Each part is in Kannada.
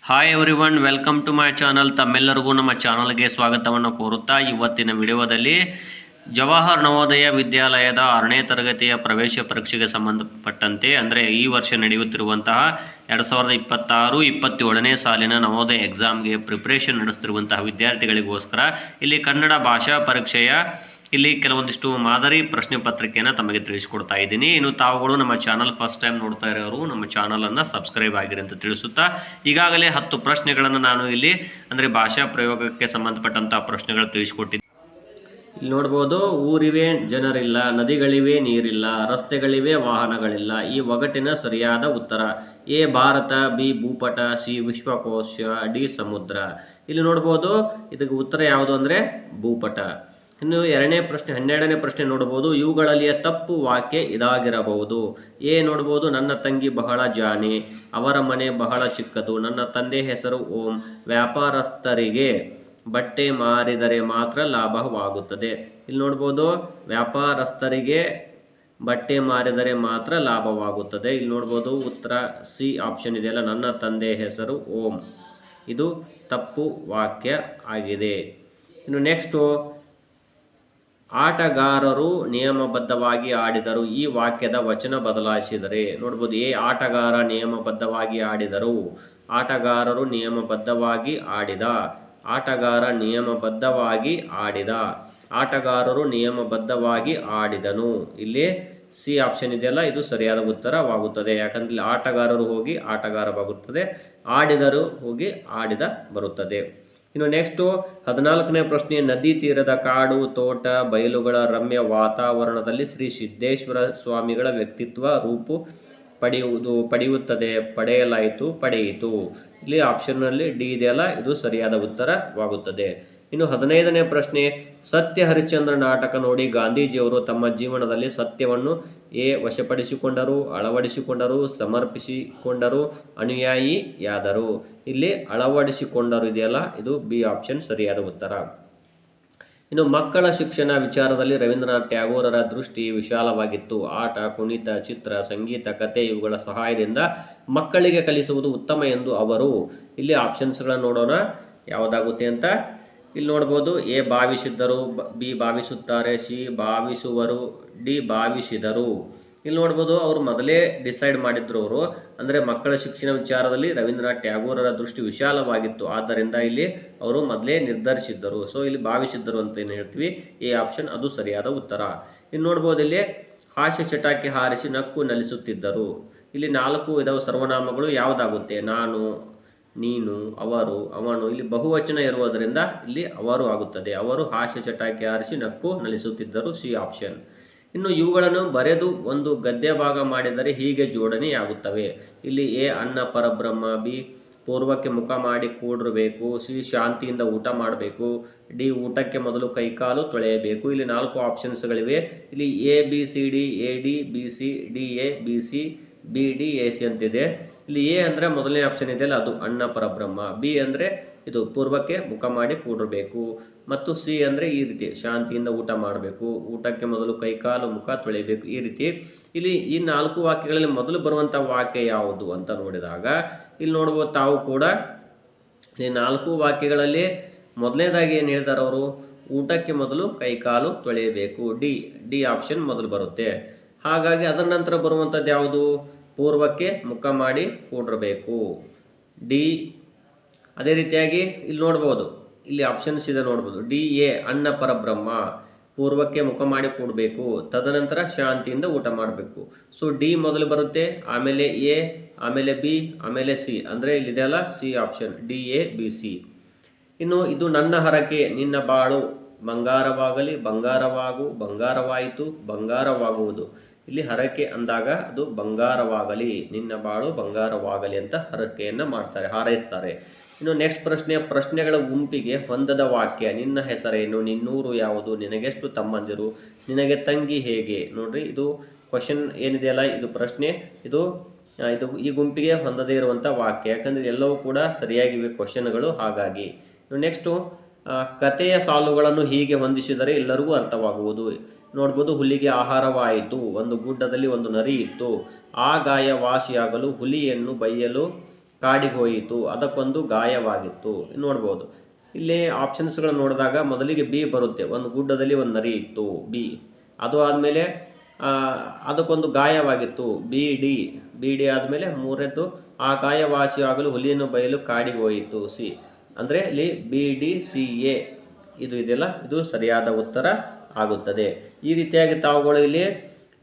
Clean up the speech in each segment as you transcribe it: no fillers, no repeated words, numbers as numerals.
Hi everyone, welcome to my channel. ತಮ್ಮೆಲ್ಲರಿಗೂ ನಮ್ಮ ಚಾನಲ್ಗೆ ಸ್ವಾಗತವನ್ನು ಕೋರುತ್ತಾ ಇವತ್ತಿನ ವಿಡಿಯೋದಲ್ಲಿ ಜವಾಹರ್ ನವೋದಯ ವಿದ್ಯಾಲಯದ 6ನೇ ತರಗತಿಯ ಪ್ರವೇಶ ಪರೀಕ್ಷೆಗೆ ಸಂಬಂಧಪಟ್ಟಂತೆ ಅಂದರೆ ಈ ವರ್ಷ ನಡೆಯುತ್ತಿರುವಂತಹ 2026-27ನೇ ಸಾಲಿನ ನವೋದಯ ಎಕ್ಸಾಮ್ಗೆ ಪ್ರಿಪ್ರೇಷನ್ ನಡೆಸುತ್ತಿರುವಂತಹ ವಿದ್ಯಾರ್ಥಿಗಳಿಗೋಸ್ಕರ ಇಲ್ಲಿ ಕನ್ನಡ ಭಾಷಾ ಪರೀಕ್ಷೆಯ ಇಲ್ಲಿ ಕೆಲವೊಂದಿಷ್ಟು ಮಾದರಿ ಪ್ರಶ್ನೆ ಪತ್ರಿಕೆಯನ್ನು ತಮಗೆ ತಿಳಿಸಿಕೊಡ್ತಾ ಇದ್ದೀನಿ. ಇನ್ನು ತಾವುಗಳು ನಮ್ಮ ಚಾನಲ್ ಫಸ್ಟ್ ಟೈಮ್ ನೋಡ್ತಾ ಇರೋರು ನಮ್ಮ ಚಾನಲನ್ನು ಸಬ್ಸ್ಕ್ರೈಬ್ ಆಗಿರಿ ಅಂತ ತಿಳಿಸುತ್ತಾ, ಈಗಾಗಲೇ 10 ಪ್ರಶ್ನೆಗಳನ್ನು ನಾನು ಇಲ್ಲಿ ಅಂದರೆ ಭಾಷಾ ಪ್ರಯೋಗಕ್ಕೆ ಸಂಬಂಧಪಟ್ಟಂತಹ ಪ್ರಶ್ನೆಗಳು ತಿಳಿಸಿಕೊಟ್ಟಿದ್ದೀನಿ. ಇಲ್ಲಿ ನೋಡ್ಬೋದು, ಊರಿವೆ ಜನರಿಲ್ಲ, ನದಿಗಳಿವೆ ನೀರಿಲ್ಲ, ರಸ್ತೆಗಳಿವೆ ವಾಹನಗಳಿಲ್ಲ. ಈ ಒಗಟಿನ ಸರಿಯಾದ ಉತ್ತರ ಎ ಭಾರತ, ಬಿ ಭೂಪಟ, ಸಿ ವಿಶ್ವಕೋಶ, ಡಿ ಸಮುದ್ರ. ಇಲ್ಲಿ ನೋಡ್ಬೋದು ಇದಕ್ಕೆ ಉತ್ತರ ಯಾವುದು ಅಂದರೆ ಭೂಪಟ. ಇನ್ನು 12ನೇ ಪ್ರಶ್ನೆ ನೋಡಬಹುದು, ಇವುಗಳಲ್ಲಿಯ ತಪ್ಪು ವಾಕ್ಯ ಇದಾಗಿರಬಹುದು. ಎ ನೋಡಬಹುದು, ನನ್ನ ತಂಗಿ ಬಹಳ ಜಾಣೆ, ಅವರ ಮನೆ ಬಹಳ ಚಿಕ್ಕದು, ನನ್ನ ತಂದೆ ಹೆಸರು ಓಂ, ವ್ಯಾಪಾರಸ್ಥರಿಗೆ ಬಟ್ಟೆ ಮಾರಿದರೆ ಮಾತ್ರ ಲಾಭವಾಗುತ್ತದೆ. ಇಲ್ಲಿ ನೋಡ್ಬೋದು, ವ್ಯಾಪಾರಸ್ಥರಿಗೆ ಬಟ್ಟೆ ಮಾರಿದರೆ ಮಾತ್ರ ಲಾಭವಾಗುತ್ತದೆ. ಇಲ್ಲಿ ನೋಡ್ಬೋದು ಉತ್ತರ ಸಿ ಆಪ್ಷನ್ ಇದೆಯಲ್ಲ, ನನ್ನ ತಂದೆ ಹೆಸರು ಓಂ, ಇದು ತಪ್ಪು ವಾಕ್ಯ ಆಗಿದೆ. ಇನ್ನು ನೆಕ್ಸ್ಟು, ಆಟಗಾರರು ನಿಯಮಬದ್ಧವಾಗಿ ಆಡಿದರು. ಈ ವಾಕ್ಯದ ವಚನ ಬದಲಾಯಿಸಿದರೆ ನೋಡ್ಬೋದು, ಎ ಆಟಗಾರ ನಿಯಮಬದ್ಧವಾಗಿ ಆಡಿದರು, ಆಟಗಾರರು ನಿಯಮಬದ್ಧವಾಗಿ ಆಡಿದ, ಆಟಗಾರ ನಿಯಮಬದ್ಧವಾಗಿ ಆಡಿದ, ಆಟಗಾರರು ನಿಯಮಬದ್ಧವಾಗಿ ಆಡಿದನು. ಇಲ್ಲಿ ಸಿ ಆಪ್ಷನ್ ಇದೆಯಲ್ಲ, ಇದು ಸರಿಯಾದ ಉತ್ತರವಾಗುತ್ತದೆ. ಯಾಕಂದ್ರೆ ಆಟಗಾರರು ಹೋಗಿ ಆಟಗಾರವಾಗುತ್ತದೆ, ಆಡಿದರು ಹೋಗಿ ಆಡಿದ ಬರುತ್ತದೆ. ಇನ್ನು ನೆಕ್ಸ್ಟು 14ನೇ ಪ್ರಶ್ನೆ, ನದಿ ತೀರದ ಕಾಡು ತೋಟ ಬಯಲುಗಳ ರಮ್ಯ ವಾತಾವರಣದಲ್ಲಿ ಶ್ರೀ ಸಿದ್ದೇಶ್ವರ ಸ್ವಾಮಿಗಳ ವ್ಯಕ್ತಿತ್ವ ರೂಪು ಪಡೆಯುತ್ತದೆ, ಪಡೆಯಲಾಯಿತು, ಪಡೆಯಿತು. ಇಲ್ಲಿ ಆಪ್ಷನ್ನಲ್ಲಿ ಡಿ ಇದೆಯಲ್ಲ, ಇದು ಸರಿಯಾದ ಉತ್ತರವಾಗುತ್ತದೆ. ಇನ್ನು 15ನೇ ಪ್ರಶ್ನೆ, ಸತ್ಯ ಹರಿಶ್ಚಂದ್ರ ನಾಟಕ ನೋಡಿ ಗಾಂಧೀಜಿಯವರು ತಮ್ಮ ಜೀವನದಲ್ಲಿ ಸತ್ಯವನ್ನು ವಶಪಡಿಸಿಕೊಂಡರು, ಅಳವಡಿಸಿಕೊಂಡರು, ಸಮರ್ಪಿಸಿಕೊಂಡರು, ಅನುಯಾಯಿಯಾದರು. ಇಲ್ಲಿ ಅಳವಡಿಸಿಕೊಂಡರು ಇದೆಯಲ್ಲ, ಇದು ಬಿ ಆಪ್ಷನ್ ಸರಿಯಾದ ಉತ್ತರ. ಇನ್ನು ಮಕ್ಕಳ ಶಿಕ್ಷಣ ವಿಚಾರದಲ್ಲಿ ರವೀಂದ್ರನಾಥ್ ಟ್ಯಾಗೋರರ ದೃಷ್ಟಿ ವಿಶಾಲವಾಗಿತ್ತು. ಆಟ, ಕುಣಿತ, ಚಿತ್ರ, ಸಂಗೀತ, ಕತೆ ಇವುಗಳ ಸಹಾಯದಿಂದ ಮಕ್ಕಳಿಗೆ ಕಲಿಸುವುದು ಉತ್ತಮ ಎಂದು ಅವರು. ಇಲ್ಲಿ ಆಪ್ಷನ್ಸ್ಗಳನ್ನು ನೋಡೋಣ ಯಾವುದಾಗುತ್ತೆ ಅಂತ. ಇಲ್ಲಿ ನೋಡ್ಬೋದು, ಎ ಭಾವಿಸಿದ್ದರು, ಬಿ ಭಾವಿಸುತ್ತಾರೆ, ಸಿ ಭಾವಿಸುವರು, ಡಿ ಭಾವಿಸಿದರು. ಇಲ್ಲಿ ನೋಡ್ಬೋದು, ಅವರು ಮೊದಲೇ ಡಿಸೈಡ್ ಮಾಡಿದ್ರು. ಅವರು ಅಂದರೆ ಮಕ್ಕಳ ಶಿಕ್ಷಣ ವಿಚಾರದಲ್ಲಿ ರವೀಂದ್ರನಾಥ್ ಟ್ಯಾಗೋರರ ದೃಷ್ಟಿ ವಿಶಾಲವಾಗಿತ್ತು, ಆದ್ದರಿಂದ ಇಲ್ಲಿ ಅವರು ಮೊದಲೇ ನಿರ್ಧರಿಸಿದ್ದರು. ಸೊ ಇಲ್ಲಿ ಭಾವಿಸಿದ್ದರು ಅಂತ ಏನು ಹೇಳ್ತೀವಿ, ಎ ಆಪ್ಷನ್ ಅದು ಸರಿಯಾದ ಉತ್ತರ. ಇನ್ನು ನೋಡ್ಬೋದು, ಇಲ್ಲಿ ಹಾಸ್ಯ ಚಟಾಕಿ ಹಾರಿಸಿ ನಕ್ಕು ನಲಿಸುತ್ತಿದ್ದರು. ಇಲ್ಲಿ 4 ಇದಾವೆ ಸರ್ವನಾಮಗಳು, ಯಾವುದಾಗುತ್ತೆ, ನಾನು, ನೀನು, ಅವರು, ಅವನು. ಇಲ್ಲಿ ಬಹುವಚನ ಇರುವುದರಿಂದ ಇಲ್ಲಿ ಅವರು ಆಗುತ್ತದೆ. ಅವರು ಹಾಸ್ಯ ಚಟಾಕಿ ಹಾರಿಸಿ ನಕ್ಕು ನಲಿಸುತ್ತಿದ್ದರು, ಸಿ ಆಪ್ಷನ್. ಇನ್ನು ಇವುಗಳನ್ನು ಬರೆದು ಒಂದು ಗದ್ಯ ಭಾಗ ಮಾಡಿದರೆ ಹೀಗೆ ಜೋಡಣೆಯಾಗುತ್ತವೆ. ಇಲ್ಲಿ ಎ ಅನ್ನ ಪರಬ್ರಹ್ಮ, ಬಿ ಪೂರ್ವಕ್ಕೆ ಮುಖ ಮಾಡಿ ಕೂಡಿರಬೇಕು, ಸಿ ಶಾಂತಿಯಿಂದ ಊಟ ಮಾಡಬೇಕು, ಡಿ ಊಟಕ್ಕೆ ಮೊದಲು ಕೈಕಾಲು ತೊಳೆಯಬೇಕು. ಇಲ್ಲಿ 4 ಆಪ್ಷನ್ಸ್ಗಳಿವೆ. ಇಲ್ಲಿ A B C D, A D B C, D A B C, B D A C ಅಂತಿದೆ. ಇಲ್ಲಿ ಎ ಅಂದರೆ ಮೊದಲನೇ ಆಪ್ಷನ್ ಇದೆಯಲ್ಲ, ಅದು ಅನ್ನ ಪರಬ್ರಹ್ಮ, ಬಿ ಅಂದರೆ ಇದು ಪೂರ್ವಕ್ಕೆ ಮುಖ ಮಾಡಿ ಕೂಡಿರಬೇಕು, ಮತ್ತು ಸಿ ಅಂದರೆ ಈ ರೀತಿ ಶಾಂತಿಯಿಂದ ಊಟ ಮಾಡಬೇಕು, ಊಟಕ್ಕೆ ಮೊದಲು ಕೈಕಾಲು ಮುಖ ತೊಳೆಯಬೇಕು, ಈ ರೀತಿ. ಇಲ್ಲಿ ಈ 4 ವಾಕ್ಯಗಳಲ್ಲಿ ಮೊದಲು ಬರುವಂಥ ವಾಕ್ಯ ಯಾವುದು ಅಂತ ನೋಡಿದಾಗ ಇಲ್ಲಿ ನೋಡ್ಬೋದು ತಾವು ಕೂಡ, ಈ 4 ವಾಕ್ಯಗಳಲ್ಲಿ ಮೊದಲನೇದಾಗಿ ಏನು ಹೇಳಿದಾರೆ ಅವರು, ಊಟಕ್ಕೆ ಮೊದಲು ಕೈಕಾಲು ತೊಳೆಯಬೇಕು, ಡಿ ಆಪ್ಷನ್ ಮೊದಲು ಬರುತ್ತೆ. ಹಾಗಾಗಿ ಅದರ ನಂತರ ಬರುವಂಥದ್ದು ಯಾವುದು, ಪೂರ್ವಕ್ಕೆ ಮುಖ ಮಾಡಿ ಕೂಡಿರಬೇಕು, ಡಿ. ಅದೇ ರೀತಿಯಾಗಿ ಇಲ್ಲಿ ನೋಡ್ಬೋದು, ಇಲ್ಲಿ ಆಪ್ಷನ್ಸ್ ಇದೆ ನೋಡ್ಬೋದು, ಡಿ ಎ ಅನ್ನ ಪರಬ್ರಹ್ಮ, ಪೂರ್ವಕ್ಕೆ ಮುಖ ಮಾಡಿ ಕೂಡಬೇಕು, ತದನಂತರ ಶಾಂತಿಯಿಂದ ಊಟ ಮಾಡಬೇಕು. ಸೊ ಡಿ ಮೊದಲು ಬರುತ್ತೆ, ಆಮೇಲೆ ಎ, ಆಮೇಲೆ ಬಿ, ಆಮೇಲೆ ಸಿ. ಅಂದರೆ ಇಲ್ಲಿದೆಯಲ್ಲ, C option, D A B C. ಇನ್ನು ಇದು ನನ್ನ ಹರಕೆ, ನಿನ್ನ ಬಾಳು ಬಂಗಾರವಾಗಲಿ, ಬಂಗಾರವಾಗು, ಬಂಗಾರವಾಯಿತು, ಬಂಗಾರವಾಗುವುದು. ಇಲ್ಲಿ ಹರಕೆ ಅಂದಾಗ ಅದು ಬಂಗಾರವಾಗಲಿ, ನಿನ್ನ ಬಾಳು ಬಂಗಾರವಾಗಲಿ ಅಂತ ಹರಕೆಯನ್ನು ಮಾಡ್ತಾರೆ, ಹಾರೈಸ್ತಾರೆ. ಇನ್ನು ನೆಕ್ಸ್ಟ್ ಪ್ರಶ್ನೆ, ಪ್ರಶ್ನೆಗಳ ಗುಂಪಿಗೆ ಹೊಂದದ ವಾಕ್ಯ, ನಿನ್ನ ಹೆಸರೇನು, ನಿನ್ನೂರು ಯಾವುದು, ನಿನಗೆಷ್ಟು ತಮ್ಮಂದಿರು, ನಿನಗೆ ತಂಗಿ ಹೇಗೆ. ನೋಡ್ರಿ, ಇದು ಕ್ವಶನ್ ಏನಿದೆಯಲ್ಲ, ಇದು ಪ್ರಶ್ನೆ, ಇದು ಈ ಗುಂಪಿಗೆ ಹೊಂದದೇ ಇರುವಂಥ ವಾಕ್ಯ. ಯಾಕಂದರೆ ಎಲ್ಲವೂ ಕೂಡ ಸರಿಯಾಗಿವೆ ಕ್ವಶನ್ಗಳು, ಹಾಗಾಗಿ. ನೆಕ್ಸ್ಟು, ಕಥೆಯ ಸಾಲುಗಳನ್ನು ಹೀಗೆ ಹೊಂದಿಸಿದರೆ ಎಲ್ಲರಿಗೂ ಅರ್ಥವಾಗುವುದು. ನೋಡ್ಬೋದು, ಹುಲಿಗೆ ಆಹಾರವಾಯಿತು, ಒಂದು ಗುಡ್ಡದಲ್ಲಿ ಒಂದು ನರಿ ಇತ್ತು, ಆ ಗಾಯ ವಾಸಿಯಾಗಲು ಹುಲಿಯನ್ನು ಬೈಯಲು ಕಾಡಿಗೆ ಹೋಯಿತು, ಅದಕ್ಕೊಂದು ಗಾಯವಾಗಿತ್ತು. ನೋಡ್ಬೋದು ಇಲ್ಲಿ ಆಪ್ಷನ್ಸ್ಗಳು ನೋಡಿದಾಗ ಮೊದಲಿಗೆ ಬಿ ಬರುತ್ತೆ. ಒಂದು ಗುಡ್ಡದಲ್ಲಿ ಒಂದು ನರಿ ಇತ್ತು, ಬಿ. ಅದು ಆದಮೇಲೆ ಅದಕ್ಕೊಂದು ಗಾಯವಾಗಿತ್ತು, ಬಿ ಡಿ ಆದಮೇಲೆ ಮೂರನೇದು ಆ ಗಾಯವಾಸಿಯಾಗಲು ಹುಲಿಯನ್ನು ಬಯಲು ಕಾಡಿಗೆ ಹೋಯಿತು, ಸಿ. ಅಂದರೆ ಇಲ್ಲಿ BDCA ಇದು ಇದೆಯಲ್ಲ, ಇದು ಸರಿಯಾದ ಉತ್ತರ ಆಗುತ್ತದೆ. ಈ ರೀತಿಯಾಗಿ ತಾವುಗಳು ಇಲ್ಲಿ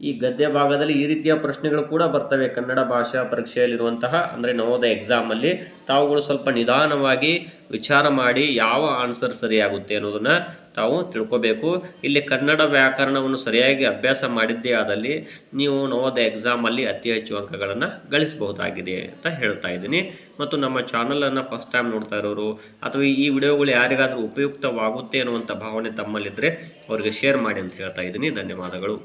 ಈ ಗದ್ಯ ಭಾಗದಲ್ಲಿ ಈ ರೀತಿಯ ಪ್ರಶ್ನೆಗಳು ಕೂಡ ಬರ್ತವೆ ಕನ್ನಡ ಭಾಷಾ ಪರೀಕ್ಷೆಯಲ್ಲಿರುವಂತಹ, ಅಂದರೆ ನವೋದಯ ಎಕ್ಸಾಮಲ್ಲಿ. ತಾವುಗಳು ಸ್ವಲ್ಪ ನಿಧಾನವಾಗಿ ವಿಚಾರ ಮಾಡಿ ಯಾವ ಆನ್ಸರ್ ಸರಿಯಾಗುತ್ತೆ ಅನ್ನೋದನ್ನು ತಾವು ತಿಳ್ಕೋಬೇಕು. ಇಲ್ಲಿ ಕನ್ನಡ ವ್ಯಾಕರಣವನ್ನು ಸರಿಯಾಗಿ ಅಭ್ಯಾಸ ಮಾಡಿದ್ದೇ ಆದಲ್ಲಿ ನೀವು ನವೋದಯ ಎಕ್ಸಾಮಲ್ಲಿ ಅತಿ ಹೆಚ್ಚು ಅಂಕಗಳನ್ನು ಗಳಿಸಬಹುದಾಗಿದೆ ಅಂತ ಹೇಳ್ತಾ ಇದ್ದೀನಿ. ಮತ್ತು ನಮ್ಮ ಚಾನಲನ್ನು ಫಸ್ಟ್ ಟೈಮ್ ನೋಡ್ತಾ ಇರೋರು ಅಥವಾ ಈ ವಿಡಿಯೋಗಳು ಯಾರಿಗಾದರೂ ಉಪಯುಕ್ತವಾಗುತ್ತೆ ಅನ್ನುವಂಥ ಭಾವನೆ ತಮ್ಮಲ್ಲಿದ್ದರೆ ಅವರಿಗೆ ಶೇರ್ ಮಾಡಿ ಅಂತ ಹೇಳ್ತಾ ಇದ್ದೀನಿ. ಧನ್ಯವಾದಗಳು.